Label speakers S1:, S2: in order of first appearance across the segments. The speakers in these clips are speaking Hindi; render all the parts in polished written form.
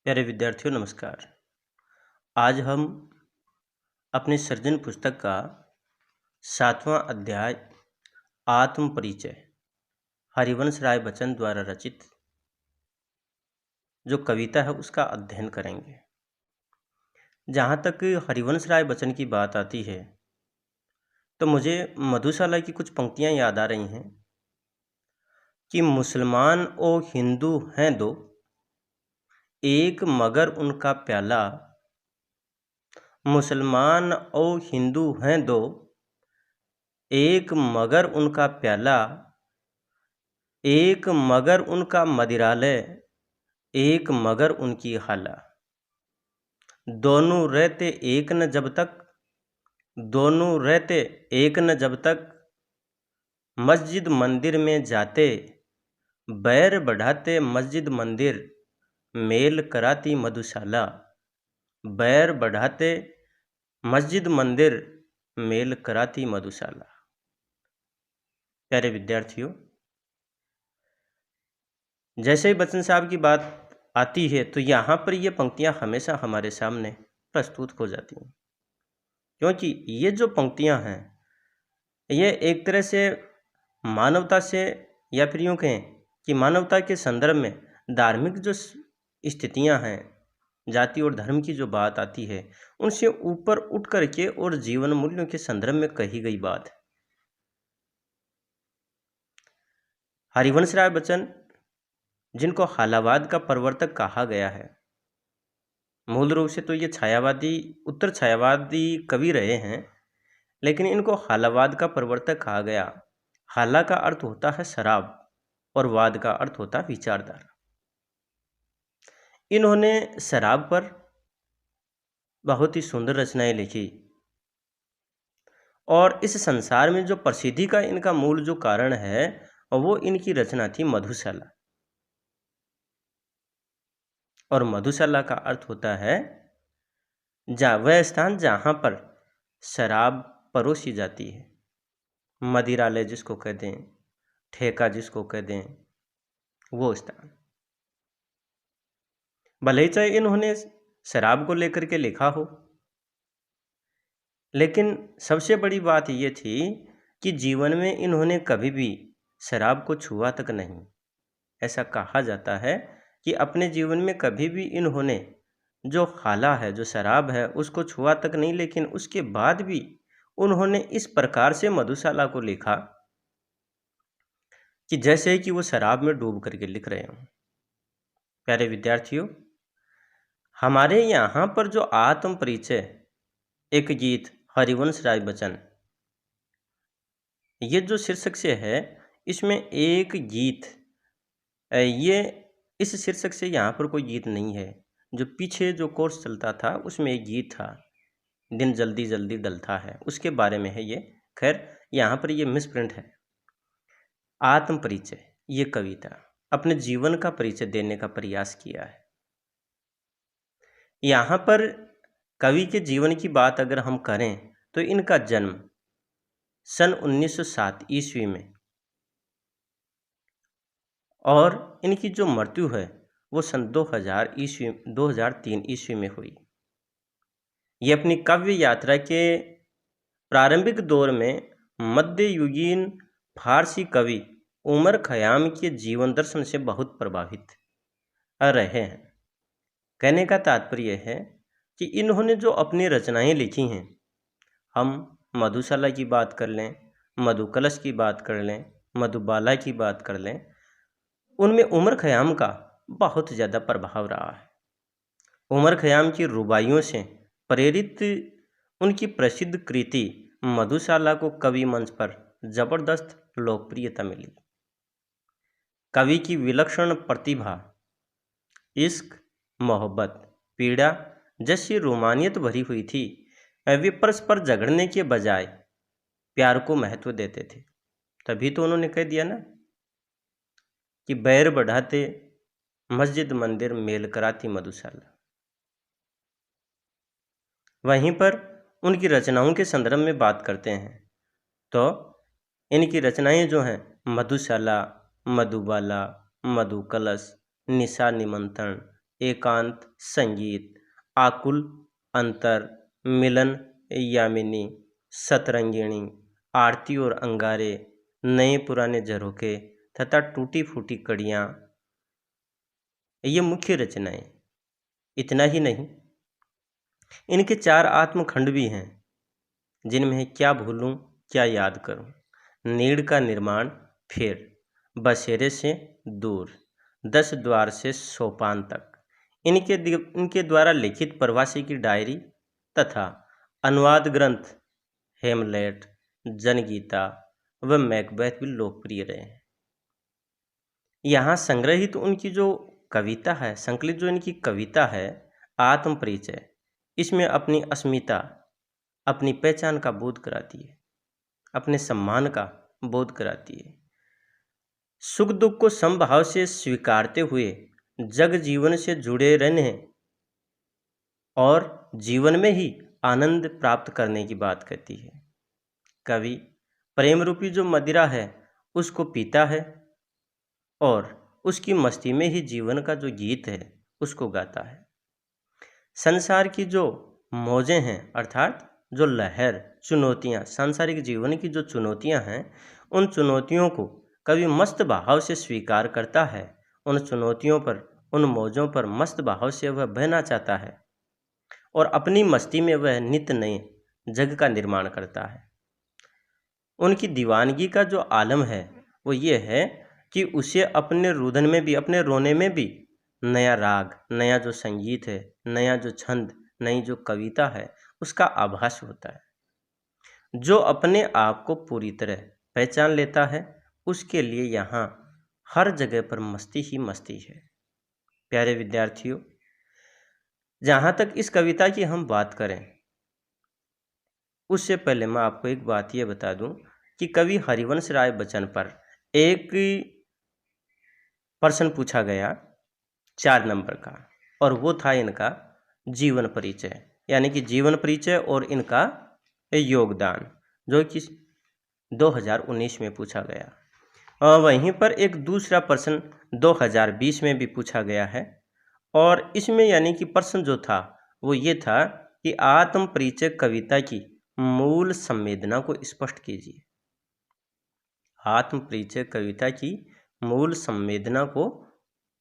S1: प्यारे विद्यार्थियों नमस्कार। आज हम अपने सर्जन पुस्तक का 7वां अध्याय आत्म परिचय हरिवंश राय बच्चन द्वारा रचित जो कविता है उसका अध्ययन करेंगे। जहाँ तक हरिवंश राय बच्चन की बात आती है तो मुझे मधुशाला की कुछ पंक्तियाँ याद आ रही हैं कि मुसलमान ओ हिंदू हैं दो, एक मगर उनका प्याला। मुसलमान ओ हिंदू हैं दो, एक मगर उनका प्याला। एक मगर उनका मदिरालय, एक मगर उनकी हाला। दोनों रहते एक न जब तक, दोनों रहते एक न जब तक, मस्जिद मंदिर में जाते, बैर बढ़ाते मस्जिद मंदिर, मेल कराती मधुशाला। बैर बढ़ाते मस्जिद मंदिर, मेल कराती मधुशाला। प्यारे विद्यार्थियों, जैसे ही बच्चन साहब की बात आती है तो यहाँ पर ये पंक्तियाँ हमेशा हमारे सामने प्रस्तुत हो जाती हैं, क्योंकि ये जो पंक्तियाँ हैं ये एक तरह से मानवता से, या फिर यूँ कहें कि मानवता के संदर्भ में धार्मिक जो स्थितियाँ हैं, जाति और धर्म की जो बात आती है उनसे ऊपर उठ करके और जीवन मूल्यों के संदर्भ में कही गई बात है। हरिवंश राय बच्चन, जिनको हालावाद का प्रवर्तक कहा गया है, मूल रूप से तो ये छायावादी, उत्तर छायावादी कवि रहे हैं, लेकिन इनको हालावाद का प्रवर्तक कहा गया। हाला का अर्थ होता है शराब और वाद का अर्थ होता है विचारधारा। इन्होंने शराब पर बहुत ही सुंदर रचनाएं लिखी और इस संसार में जो प्रसिद्धि का इनका मूल जो कारण है वो इनकी रचना थी मधुशाला। और मधुशाला का अर्थ होता है वह स्थान जहाँ पर शराब परोसी जाती है, मदिरालय जिसको कह दें, ठेका जिसको कह दें, वो स्थान। भले ही चाहे इन्होंने शराब को लेकर के लिखा हो, लेकिन सबसे बड़ी बात ये थी कि जीवन में इन्होंने कभी भी शराब को छुआ तक नहीं। ऐसा कहा जाता है कि अपने जीवन में कभी भी इन्होंने जो हाला है, जो शराब है, उसको छुआ तक नहीं, लेकिन उसके बाद भी उन्होंने इस प्रकार से मधुशाला को लिखा कि जैसे कि वो शराब में डूब करके लिख रहे हों। प्यारे विद्यार्थियों, हमारे यहाँ पर जो आत्म परिचय एक गीत हरिवंश राय बच्चन, ये जो शीर्षक से है, इसमें एक गीत, ये इस शीर्षक से यहाँ पर कोई गीत नहीं है। जो पीछे जो कोर्स चलता था उसमें एक गीत था, दिन जल्दी जल्दी डलता है, उसके बारे में है ये। खैर, यहाँ पर ये मिसप्रिंट है। आत्म परिचय, ये कविता अपने जीवन का परिचय देने का प्रयास किया है। यहाँ पर कवि के जीवन की बात अगर हम करें तो इनका जन्म सन 1907 ईस्वी में और इनकी जो मृत्यु है वो सन 2003 ईस्वी में हुई। ये अपनी काव्य यात्रा के प्रारंभिक दौर में मध्ययुगीन फारसी कवि उमर खयाम के जीवन दर्शन से बहुत प्रभावित रहे हैं। कहने का तात्पर्य है कि इन्होंने जो अपनी रचनाएं लिखी हैं, हम मधुशाला की बात कर लें, मधुकलश की बात कर लें, मधुबाला की बात कर लें, उनमें उमर खयाम का बहुत ज़्यादा प्रभाव रहा है। उमर खयाम की रुबाइयों से प्रेरित उनकी प्रसिद्ध कृति मधुशाला को कवि मंच पर जबरदस्त लोकप्रियता मिली। कवि की विलक्षण प्रतिभा, इश्क, मोहब्बत, पीड़ा जैसी रोमानियत भरी हुई थी। वे परस्पर झगड़ने के बजाय प्यार को महत्व देते थे। तभी तो उन्होंने कह दिया ना कि बैर बढ़ाते मस्जिद मंदिर, मेल कराती मधुशाला। वहीं पर उनकी रचनाओं के संदर्भ में बात करते हैं तो इनकी रचनाएं जो हैं, मधुशाला, मधुबाला, मधुकलश, निशा निमंत्रण, एकांत, संगीत, आकुल, अंतर, मिलन, यामिनी, सतरंगिणी, आरती और अंगारे, नए पुराने झरोखे तथा टूटी फूटी कड़ियाँ, ये मुख्य रचनाएं। इतना ही नहीं, इनके 4 आत्मखंड भी हैं, जिनमें है क्या भूलूं क्या याद करूं, नीड़ का निर्माण, फिर बसेरे से दूर, 10 द्वार से सोपान तक। इनके द्वारा लिखित प्रवासी की डायरी तथा अनुवाद ग्रंथ हेमलेट, जनगीता व मैकबेथ भी लोकप्रिय रहे हैं। यहाँ संग्रहित उनकी जो कविता है, संकलित जो इनकी कविता है आत्म परिचय, इसमें अपनी अस्मिता, अपनी पहचान का बोध कराती है, अपने सम्मान का बोध कराती है। सुख दुख को समभाव से स्वीकारते हुए जग जीवन से जुड़े रहने और जीवन में ही आनंद प्राप्त करने की बात कहती है। कवि प्रेम रूपी जो मदिरा है उसको पीता है और उसकी मस्ती में ही जीवन का जो गीत है उसको गाता है। संसार की जो मौजें हैं अर्थात जो लहर, चुनौतियाँ, सांसारिक जीवन की जो चुनौतियाँ हैं, उन चुनौतियों को कवि मस्त भाव से स्वीकार करता है। उन चुनौतियों पर, उन मौजों पर मस्त भाव से वह बहना चाहता है और अपनी मस्ती में वह नित्य नए जग का निर्माण करता है। उनकी दीवानगी का जो आलम है वो ये है कि उसे अपने रुदन में भी, अपने रोने में भी नया राग, नया जो संगीत है, नया जो छंद, नई जो कविता है उसका आभास होता है। जो अपने आप को पूरी तरह पहचान लेता है उसके लिए यहाँ हर जगह पर मस्ती ही मस्ती है। प्यारे विद्यार्थियों, जहाँ तक इस कविता की हम बात करें उससे पहले मैं आपको एक बात ये बता दूं कि कवि हरिवंश राय बच्चन पर एक प्रश्न पूछा गया 4 नंबर का, और वो था इनका जीवन परिचय, यानी कि जीवन परिचय और इनका योगदान, जो कि 2019 में पूछा गया। और वहीं पर एक दूसरा प्रश्न 2020 में भी पूछा गया है, और इसमें यानी कि प्रश्न जो था वो ये था कि आत्म परिचय कविता की मूल संवेदना को स्पष्ट कीजिए। आत्म परिचय कविता की मूल संवेदना को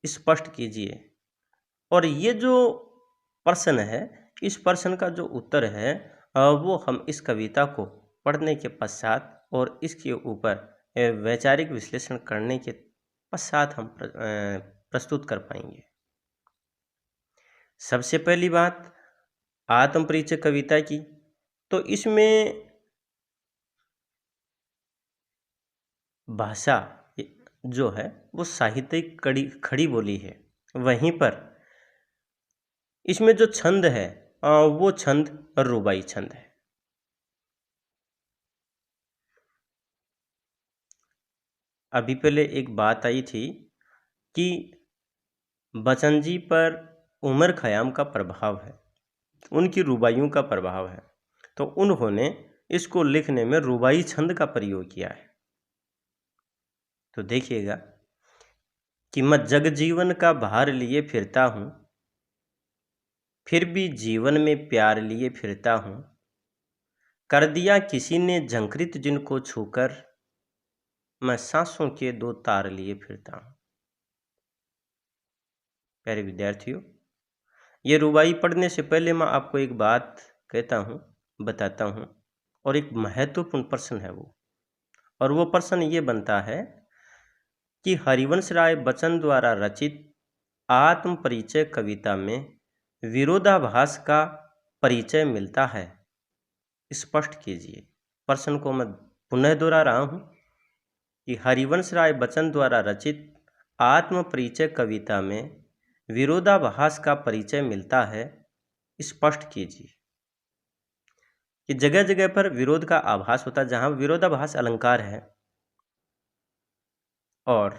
S1: स्पष्ट कीजिए। और ये जो प्रश्न है, इस प्रश्न का जो उत्तर है वो हम इस कविता को पढ़ने के पश्चात और इसके ऊपर वैचारिक विश्लेषण करने के पश्चात हम प्रस्तुत कर पाएंगे। सबसे पहली बात आत्म परिचय कविता की, तो इसमें भाषा जो है वो साहित्यिक खड़ी बोली है। वहीं पर इसमें जो छंद है वो छंद रुबाई छंद है। अभी पहले एक बात आई थी कि बच्चन जी पर उमर खयाम का प्रभाव है, उनकी रुबाइयों का प्रभाव है, तो उन्होंने इसको लिखने में रुबाई छंद का प्रयोग किया है। तो देखिएगा कि मैं जग जीवन का भार लिए फिरता हूँ, फिर भी जीवन में प्यार लिए फिरता हूँ, कर दिया किसी ने झंकृत जिनको छूकर, मैं सांसों के 2 तार लिए फिरता हूँ। प्यारे विद्यार्थियों, ये रुबाई पढ़ने से पहले मैं आपको एक बात कहता हूँ, बताता हूँ, और एक महत्वपूर्ण प्रश्न है वो, और वो प्रश्न ये बनता है कि हरिवंश राय बच्चन द्वारा रचित आत्म परिचय कविता में विरोधाभास का परिचय मिलता है, स्पष्ट कीजिए। प्रश्न को मैं पुनः दोहरा रहा हूँ कि हरिवंश राय बच्चन द्वारा रचित आत्म परिचय कविता में विरोधाभास का परिचय मिलता है, स्पष्ट कीजिए। कि जगह जगह पर विरोध का आभास होता है, जहाँ विरोधाभास अलंकार है, और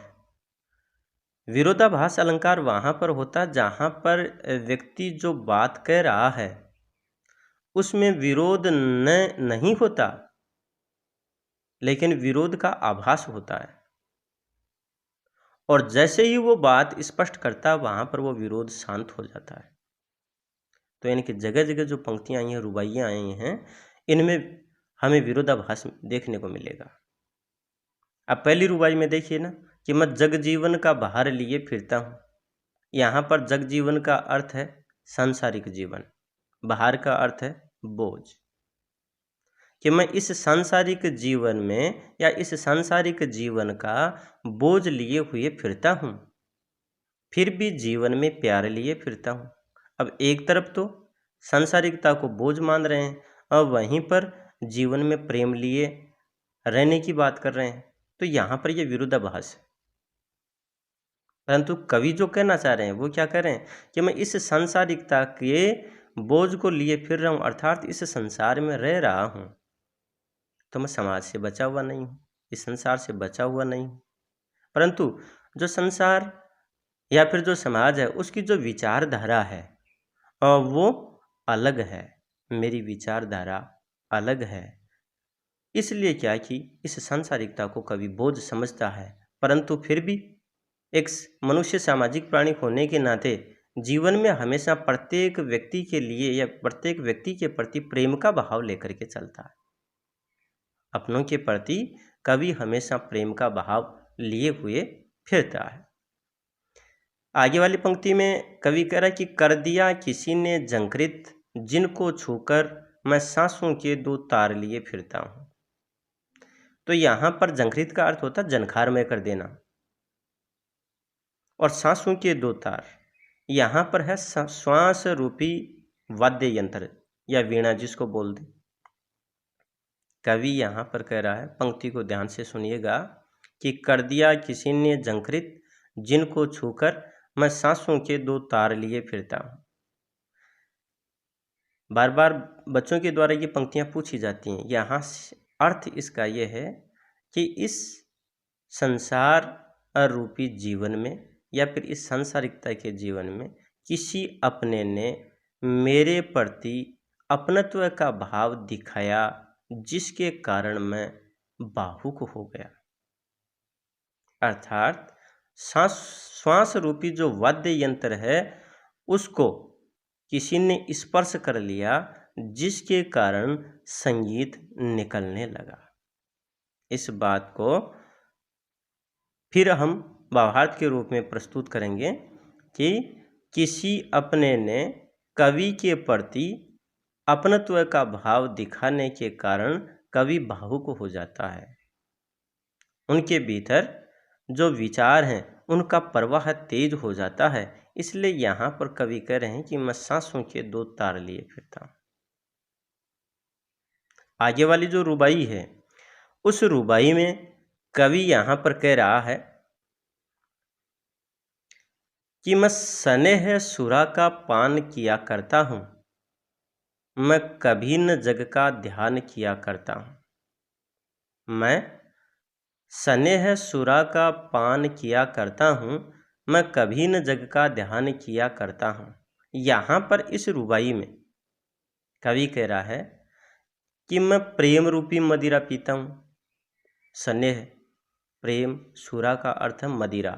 S1: विरोधाभास अलंकार वहाँ पर होता जहाँ पर व्यक्ति जो बात कह रहा है उसमें विरोध नहीं होता, लेकिन विरोध का आभास होता है। और जैसे ही वो बात स्पष्ट करता है वहाँ पर वो विरोध शांत हो जाता है। तो यानी कि जगह जगह जो पंक्तियाँ आई हैं, रुबाइयाँ आई हैं, इनमें हमें विरोधाभास देखने को मिलेगा। अब पहली रुबाई में देखिए ना कि मैं जग जीवन का भार लिए फिरता हूँ। यहाँ पर जग जीवन का अर्थ है सांसारिक जीवन, भार का अर्थ है बोझ, कि मैं इस सांसारिक जीवन में या इस सांसारिक जीवन का बोझ लिए हुए फिरता हूँ, फिर भी जीवन में प्यार लिए फिरता हूँ। अब एक तरफ तो सांसारिकता को बोझ मान रहे हैं और वहीं पर जीवन में प्रेम लिए रहने की बात कर रहे हैं, तो यहाँ पर यह विरोधाभास है। परंतु कवि जो कहना चाह रहे हैं वो क्या कह रहे हैं कि मैं इस सांसारिकता के बोझ को लिए फिर रहा हूँ, अर्थात इस संसार में रह रहा हूँ, तो मैं समाज से बचा हुआ नहीं हूँ, इस संसार से बचा हुआ नहीं हूँ। परंतु जो संसार या फिर जो समाज है उसकी जो विचारधारा है वो अलग है, मेरी विचारधारा अलग है। इसलिए क्या कि इस सांसारिकता को कवि बोझ समझता है, परंतु फिर भी एक मनुष्य सामाजिक प्राणी होने के नाते जीवन में हमेशा प्रत्येक व्यक्ति के लिए या प्रत्येक व्यक्ति के प्रति प्रेम का भाव लेकर के चलता है। अपनों के प्रति कवि हमेशा प्रेम का भाव लिए हुए फिरता है। आगे वाली पंक्ति में कवि कह रहा है कि कर दिया किसी ने झंकृत, जिनको छूकर मैं सांसों के दो तार लिए फिरता हूँ। तो यहाँ पर झंकृत का अर्थ होता है झनखार में कर देना, और सांसों के दो तार यहाँ पर है श्वास रूपी वाद्य यंत्र या वीणा जिसको बोल दे। कवि यहाँ पर कह रहा है, पंक्ति को ध्यान से सुनिएगा, कि कर दिया किसी ने झंकृत, जिनको छूकर मैं सांसों के दो तार लिए फिरता हूँ। बार बार बच्चों के द्वारा ये पंक्तियाँ पूछी जाती हैं। यहाँ अर्थ इसका यह है कि इस संसार रूपी जीवन में या फिर इस सांसारिकता के जीवन में किसी अपने ने मेरे प्रति अपनत्व का भाव दिखाया, जिसके कारण मैं भावुक हो गया। अर्थात श्वास रूपी जो वाद्य यंत्र है उसको किसी ने स्पर्श कर लिया, जिसके कारण संगीत निकलने लगा। इस बात को फिर हम भावार्थ के रूप में प्रस्तुत करेंगे कि किसी अपने ने कवि के प्रति अपनत्व का भाव दिखाने के कारण कवि भावुक हो जाता है। उनके भीतर जो विचार हैं उनका प्रवाह तेज हो जाता है। इसलिए यहाँ पर कवि कह रहे हैं कि मैं सांसों के दो तार लिए फिरता हूँ। आगे वाली जो रुबाई है उस रुबाई में कवि यहाँ पर कह रहा है कि मैं स्नेह सुरा का पान किया करता हूँ, मैं कभी न जग का ध्यान किया करता हूँ। मैं स्नेह सुरा का पान किया करता हूँ, मैं कभी न जग का ध्यान किया करता हूँ। यहाँ पर इस रुबाई में कवि कह रहा है कि मैं प्रेम रूपी मदिरा पीता हूँ। स्नेह, प्रेम, सुरा का अर्थ है मदिरा,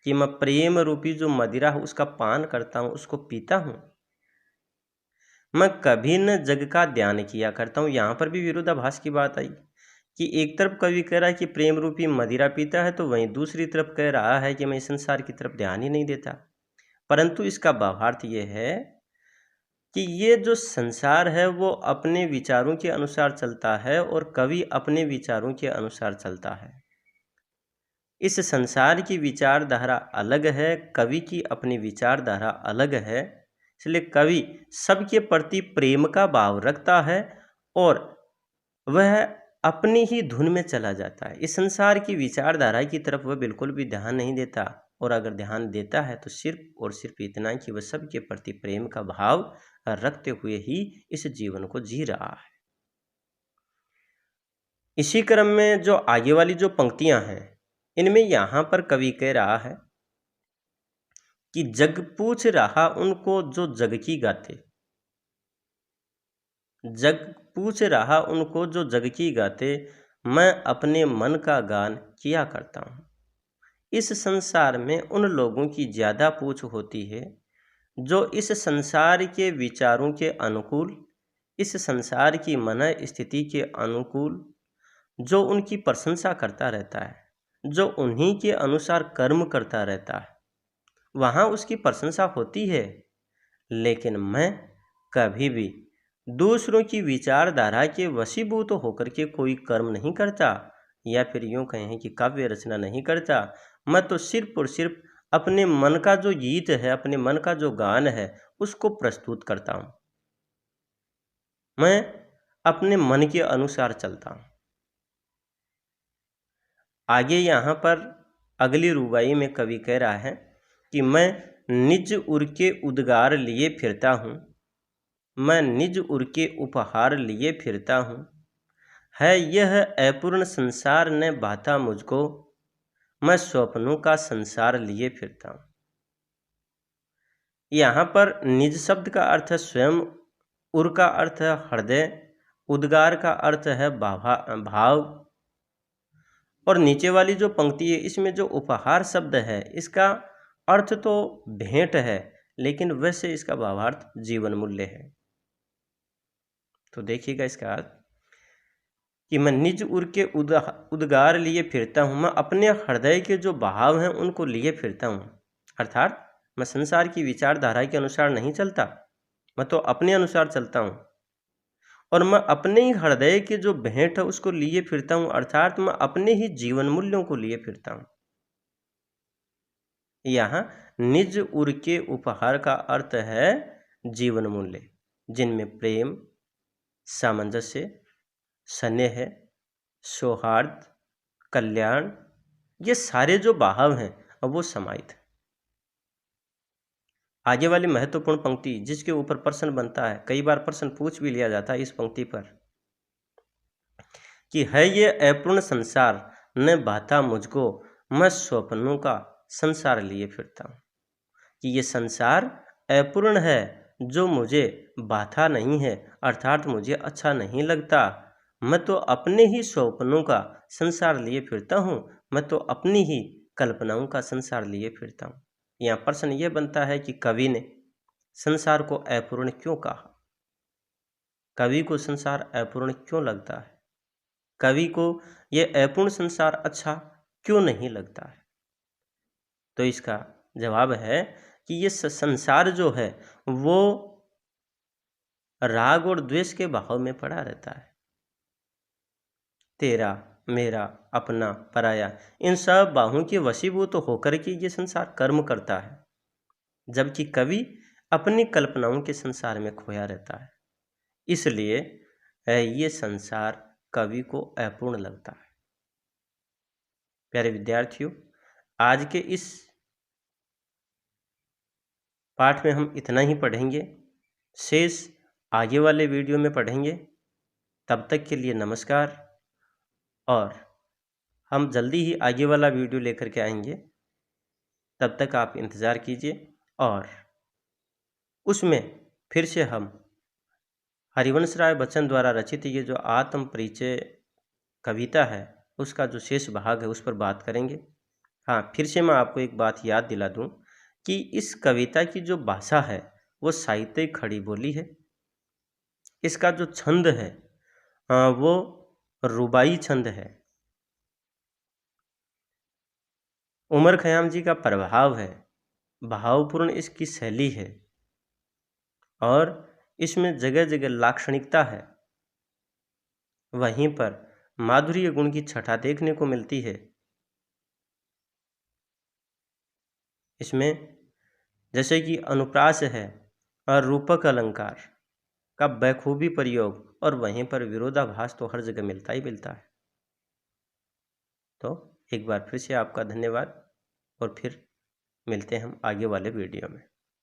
S1: कि मैं प्रेम रूपी जो मदिरा है उसका पान करता हूँ, उसको पीता हूँ। मैं कभी न जग का ध्यान किया करता हूँ। यहाँ पर भी विरोधाभास की बात आई कि एक तरफ कवि कह रहा है कि प्रेम रूपी मदिरा पीता है, तो वहीं दूसरी तरफ कह रहा है कि मैं इस संसार की तरफ ध्यान ही नहीं देता। परंतु इसका भावार्थ ये है कि ये जो संसार है वो अपने विचारों के अनुसार चलता है और कवि अपने विचारों के अनुसार चलता है। इस संसार की विचारधारा अलग है, कवि की अपनी विचारधारा अलग है। इसलिए कवि सबके प्रति प्रेम का भाव रखता है और वह अपनी ही धुन में चला जाता है। इस संसार की विचारधारा की तरफ वह बिल्कुल भी ध्यान नहीं देता, और अगर ध्यान देता है तो सिर्फ और सिर्फ इतना कि वह सबके प्रति प्रेम का भाव रखते हुए ही इस जीवन को जी रहा है। इसी क्रम में जो आगे वाली जो पंक्तियां हैं इनमें यहाँ पर कवि कह रहा है कि जग पूछ रहा उनको जो जग की गाते, जग पूछ रहा उनको जो जग की गाते, मैं अपने मन का गान किया करता हूँ। इस संसार में उन लोगों की ज़्यादा पूछ होती है जो इस संसार के विचारों के अनुकूल, इस संसार की मन स्थिति के अनुकूल, जो उनकी प्रशंसा करता रहता है, जो उन्हीं के अनुसार कर्म करता रहता है, वहाँ उसकी प्रशंसा होती है। लेकिन मैं कभी भी दूसरों की विचारधारा के वशीभूत होकर के कोई कर्म नहीं करता, या फिर यूँ कहें कि काव्य रचना नहीं करता। मैं तो सिर्फ और सिर्फ अपने मन का जो गीत है, अपने मन का जो गान है, उसको प्रस्तुत करता हूँ। मैं अपने मन के अनुसार चलता हूँ। आगे यहाँ पर अगली रुबाई में कवि कह रहा है कि मैं निज उर के उद्गार लिए फिरता हूँ, मैं निज उर के उपहार लिए फिरता हूँ, है यह अपूर्ण संसार ने बाधा मुझको, मैं स्वप्नों का संसार लिए फिरता हूँ। यहाँ पर निज शब्द का अर्थ है स्वयं, उर का अर्थ है हृदय, उद्गार का अर्थ है भाव, और नीचे वाली जो पंक्ति है इसमें जो उपहार शब्द है इसका अर्थ तो भेंट है, लेकिन वैसे इसका भावार्थ जीवन मूल्य है। तो देखिएगा इसका अर्थ कि मैं निज उर के उद्गार लिए फिरता हूँ, मैं अपने हृदय के जो भाव हैं उनको लिए फिरता हूँ। अर्थात मैं संसार की विचारधारा के अनुसार नहीं चलता, मैं तो अपने अनुसार चलता हूँ, और मैं अपने ही हृदय के जो भेंट है उसको लिए फिरता हूँ, अर्थात मैं अपने ही जीवन मूल्यों को लिए फिरता हूँ। यहाँ निज उर के उपहार का अर्थ है जीवन मूल्य, जिनमें प्रेम, सामंजस्य, स्नेह, सौहार्द, कल्याण, ये सारे जो भाव हैं अब वो समाहित है। आगे वाली महत्वपूर्ण पंक्ति जिसके ऊपर प्रश्न बनता है, कई बार प्रश्न पूछ भी लिया जाता है इस पंक्ति पर, कि है ये अपूर्ण संसार न बाधा मुझको, मैं स्वप्नों का संसार लिए फिरता हूँ। कि ये संसार अपूर्ण है, जो मुझे बाधा नहीं है, अर्थात मुझे अच्छा नहीं लगता, मैं तो अपने ही स्वप्नों का संसार लिए फिरता हूँ, मैं तो अपनी ही कल्पनाओं का संसार लिए फिरता हूँ। यहाँ प्रश्न यह बनता है कि कवि ने संसार को अपूर्ण क्यों कहा, कवि को संसार अपूर्ण क्यों लगता है, कवि को यह अपूर्ण संसार अच्छा क्यों नहीं लगता है। तो इसका जवाब है कि ये संसार जो है वो राग और द्वेष के भाव में पड़ा रहता है। तेरा, मेरा, अपना, पराया, इन सब बाहों के वशीभूत होकर के ये संसार कर्म करता है, जबकि कवि अपनी कल्पनाओं के संसार में खोया रहता है। इसलिए ये संसार कवि को अपूर्ण लगता है। प्यारे विद्यार्थियों, आज के इस पाठ में हम इतना ही पढ़ेंगे, शेष आगे वाले वीडियो में पढ़ेंगे। तब तक के लिए नमस्कार, और हम जल्दी ही आगे वाला वीडियो लेकर के आएंगे। तब तक आप इंतज़ार कीजिए, और उसमें फिर से हम हरिवंश राय बच्चन द्वारा रचित ये जो आत्म परिचय कविता है उसका जो शेष भाग है उस पर बात करेंगे। हाँ, फिर से मैं आपको एक बात याद दिला दूं कि इस कविता की जो भाषा है वो साहित्यिक खड़ी बोली है। इसका जो छंद है वो रुबाई छंद है। उमर खयाम जी का प्रभाव है, भावपूर्ण इसकी शैली है, और इसमें जगह जगह लाक्षणिकता है। वहीं पर माधुर्य गुण की छटा देखने को मिलती है। इसमें जैसे कि अनुप्रास है और रूपक अलंकार का बखूबी प्रयोग, और वहीं पर विरोधाभास तो हर जगह मिलता ही मिलता है। तो एक बार फिर से आपका धन्यवाद, और फिर मिलते हैं हम आगे वाले वीडियो में।